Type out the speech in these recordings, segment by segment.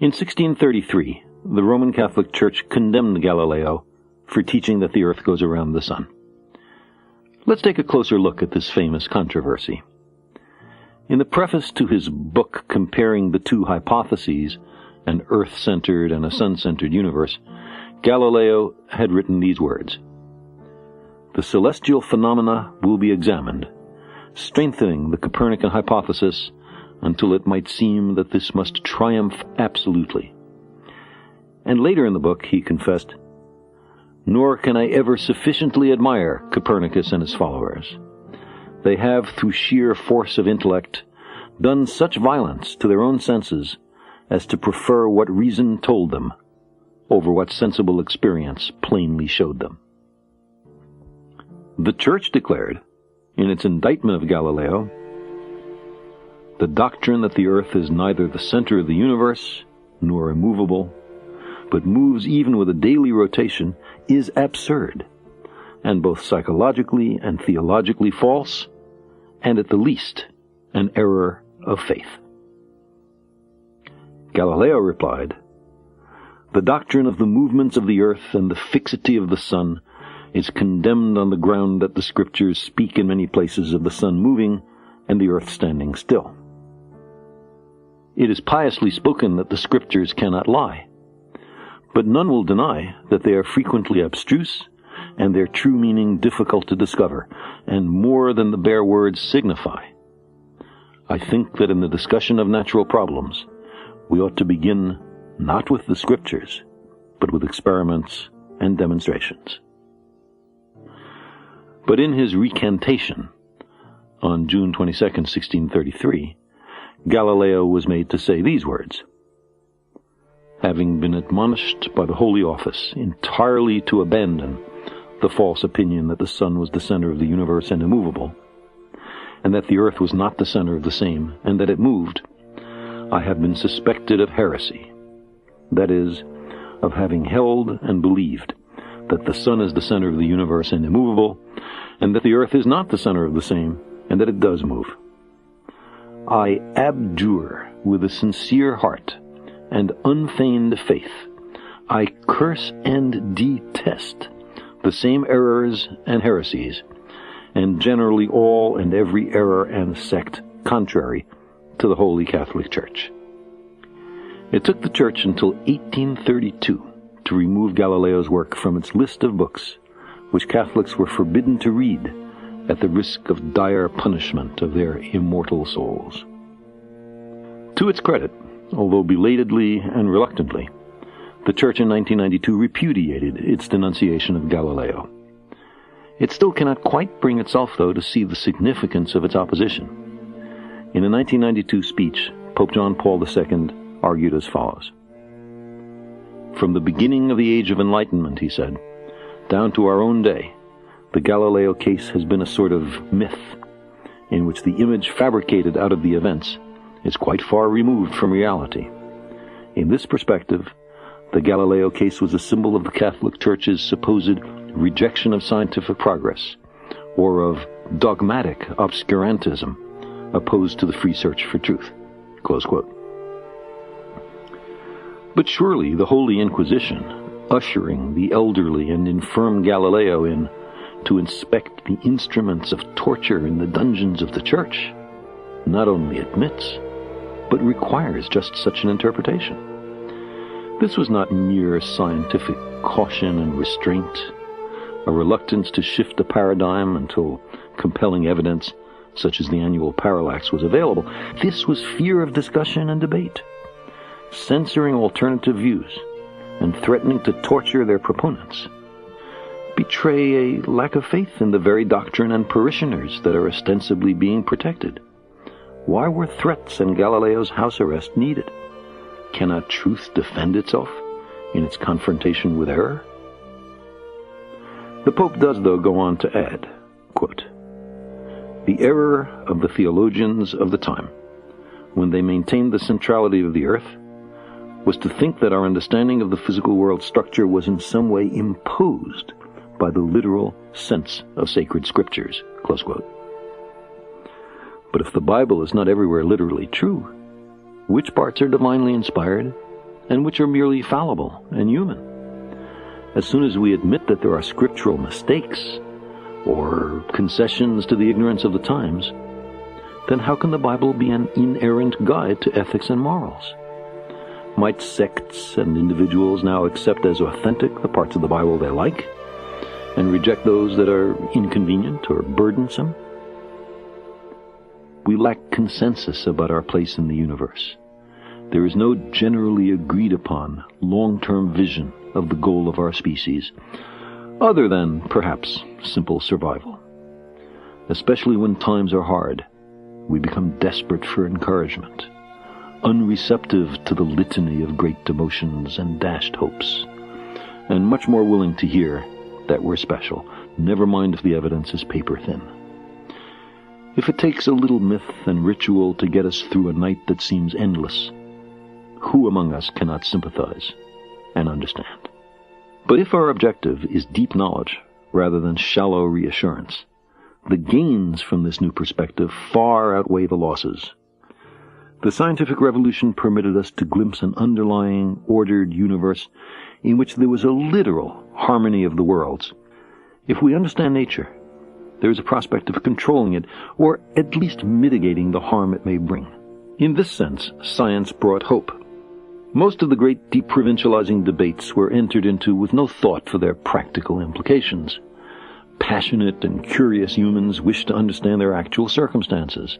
In 1633, the Roman Catholic Church condemned Galileo for teaching that the earth goes around the sun. Let's take a closer look at this famous controversy. In the preface to his book comparing the two hypotheses, an earth-centered and a sun-centered universe, Galileo had written these words: "The celestial phenomena will be examined, strengthening the Copernican hypothesis until it might seem that this must triumph absolutely." And later in the book he confessed, "Nor can I ever sufficiently admire Copernicus and his followers. They have, through sheer force of intellect, done such violence to their own senses as to prefer what reason told them over what sensible experience plainly showed them." The Church declared, in its indictment of Galileo, "The doctrine that the earth is neither the center of the universe nor immovable, but moves even with a daily rotation, is absurd, and both psychologically and theologically false, and at the least an error of faith." Galileo replied, "The doctrine of the movements of the earth and the fixity of the sun is condemned on the ground that the Scriptures speak in many places of the sun moving and the earth standing still. It is piously spoken that the Scriptures cannot lie, but none will deny that they are frequently abstruse and their true meaning difficult to discover, and more than the bare words signify. I think that in the discussion of natural problems, we ought to begin not with the Scriptures, but with experiments and demonstrations." But in his recantation, on June 22, 1633, Galileo was made to say these words: "Having been admonished by the Holy Office entirely to abandon the false opinion that the sun was the center of the universe and immovable, and that the earth was not the center of the same, and that it moved, I have been suspected of heresy, that is, of having held and believed that the sun is the center of the universe and immovable, and that the earth is not the center of the same, and that it does move. I abjure with a sincere heart and unfeigned faith, I curse and detest the same errors and heresies, and generally all and every error and sect contrary to the Holy Catholic Church." It took the Church until 1832 to remove Galileo's work from its list of books which Catholics were forbidden to read at the risk of dire punishment of their immortal souls. To its credit, although belatedly and reluctantly, the Church in 1992 repudiated its denunciation of Galileo. It still cannot quite bring itself, though, to see the significance of its opposition. In a 1992 speech, Pope John Paul II argued as follows: "From the beginning of the Age of Enlightenment," he said, "down to our own day, the Galileo case has been a sort of myth, in which the image fabricated out of the events is quite far removed from reality. In this perspective, the Galileo case was a symbol of the Catholic Church's supposed rejection of scientific progress, or of dogmatic obscurantism opposed to the free search for truth." Close quote. But surely the Holy Inquisition, ushering the elderly and infirm Galileo in to inspect the instruments of torture in the dungeons of the Church, not only admits, but requires just such an interpretation. This was not mere scientific caution and restraint, a reluctance to shift a paradigm until compelling evidence, such as the annual parallax, was available. This was fear of discussion and debate, censoring alternative views and threatening to torture their proponents, betray a lack of faith in the very doctrine and parishioners that are ostensibly being protected. Why were threats and Galileo's house arrest needed? Cannot truth defend itself in its confrontation with error? The Pope does, though, go on to add, quote, "The error of the theologians of the time, when they maintained the centrality of the earth, was to think that our understanding of the physical world structure was in some way imposed by the literal sense of sacred scriptures." Close quote. But if the Bible is not everywhere literally true, which parts are divinely inspired and which are merely fallible and human. As soon as we admit that there are scriptural mistakes or concessions to the ignorance of the times, then how can the Bible be an inerrant guide to ethics and morals? Might sects and individuals now accept as authentic the parts of the Bible they like and reject those that are inconvenient or burdensome? We lack consensus about our place in the universe. There is no generally agreed upon long-term vision of the goal of our species, other than, perhaps, simple survival. Especially when times are hard, we become desperate for encouragement, unreceptive to the litany of great emotions and dashed hopes, and much more willing to hear that we're special, never mind if the evidence is paper-thin. If it takes a little myth and ritual to get us through a night that seems endless, who among us cannot sympathize and understand? But if our objective is deep knowledge rather than shallow reassurance, the gains from this new perspective far outweigh the losses. The scientific revolution permitted us to glimpse an underlying, ordered universe in which there was a literal harmony of the worlds. If we understand nature, there is a prospect of controlling it, or at least mitigating the harm it may bring. In this sense, science brought hope. Most of the great deprovincializing debates were entered into with no thought for their practical implications. Passionate and curious humans wish to understand their actual circumstances,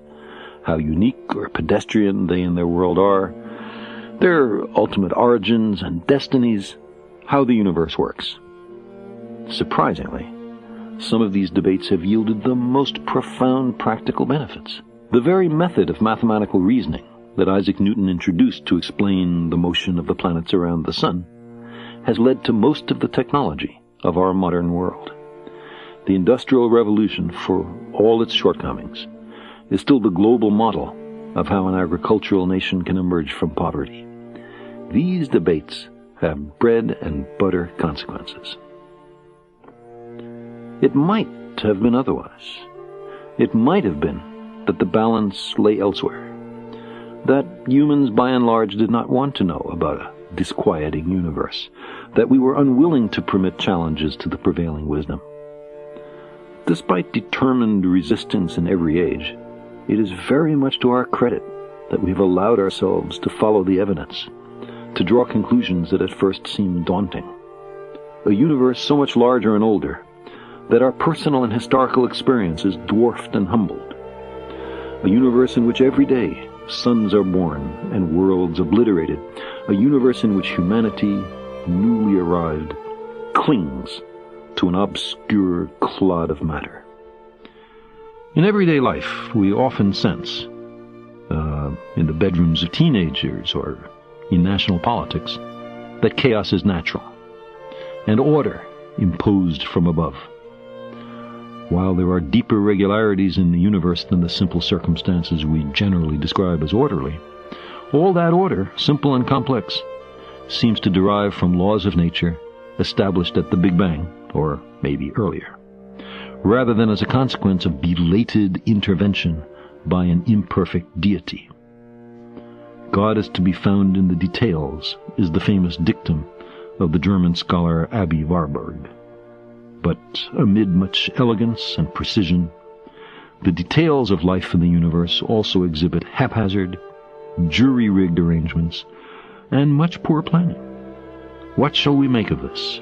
how unique or pedestrian they in their world are, their ultimate origins and destinies, how the universe works. Surprisingly, some of these debates have yielded the most profound practical benefits. The very method of mathematical reasoning that Isaac Newton introduced to explain the motion of the planets around the sun has led to most of the technology of our modern world. The Industrial Revolution, for all its shortcomings, is still the global model of how an agricultural nation can emerge from poverty. These debates have bread and butter consequences. It might have been otherwise. It might have been that the balance lay elsewhere, that humans by and large did not want to know about a disquieting universe, that we were unwilling to permit challenges to the prevailing wisdom. Despite determined resistance in every age, it is very much to our credit that we have allowed ourselves to follow the evidence, to draw conclusions that at first seemed daunting. A universe so much larger and older that our personal and historical experience is dwarfed and humbled. A universe in which every day suns are born and worlds obliterated. A universe in which humanity, newly arrived, clings to an obscure clod of matter. In everyday life, we often sense, in the bedrooms of teenagers or in national politics, that chaos is natural and order imposed from above. While there are deeper regularities in the universe than the simple circumstances we generally describe as orderly, all that order, simple and complex, seems to derive from laws of nature established at the Big Bang, or maybe earlier, rather than as a consequence of belated intervention by an imperfect deity. God is to be found in the details, is the famous dictum of the German scholar Abby Warburg. But amid much elegance and precision, the details of life in the universe also exhibit haphazard, jury-rigged arrangements and much poor planning. What shall we make of this?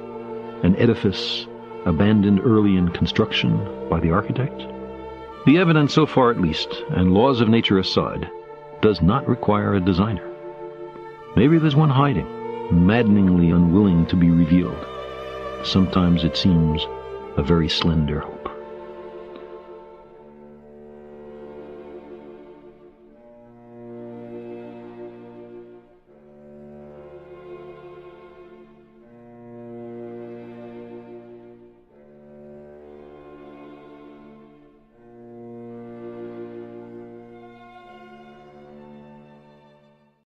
An edifice abandoned early in construction by the architect? The evidence so far at least, and laws of nature aside, does not require a designer. Maybe there's one hiding, maddeningly unwilling to be revealed. Sometimes it seems a very slender hope.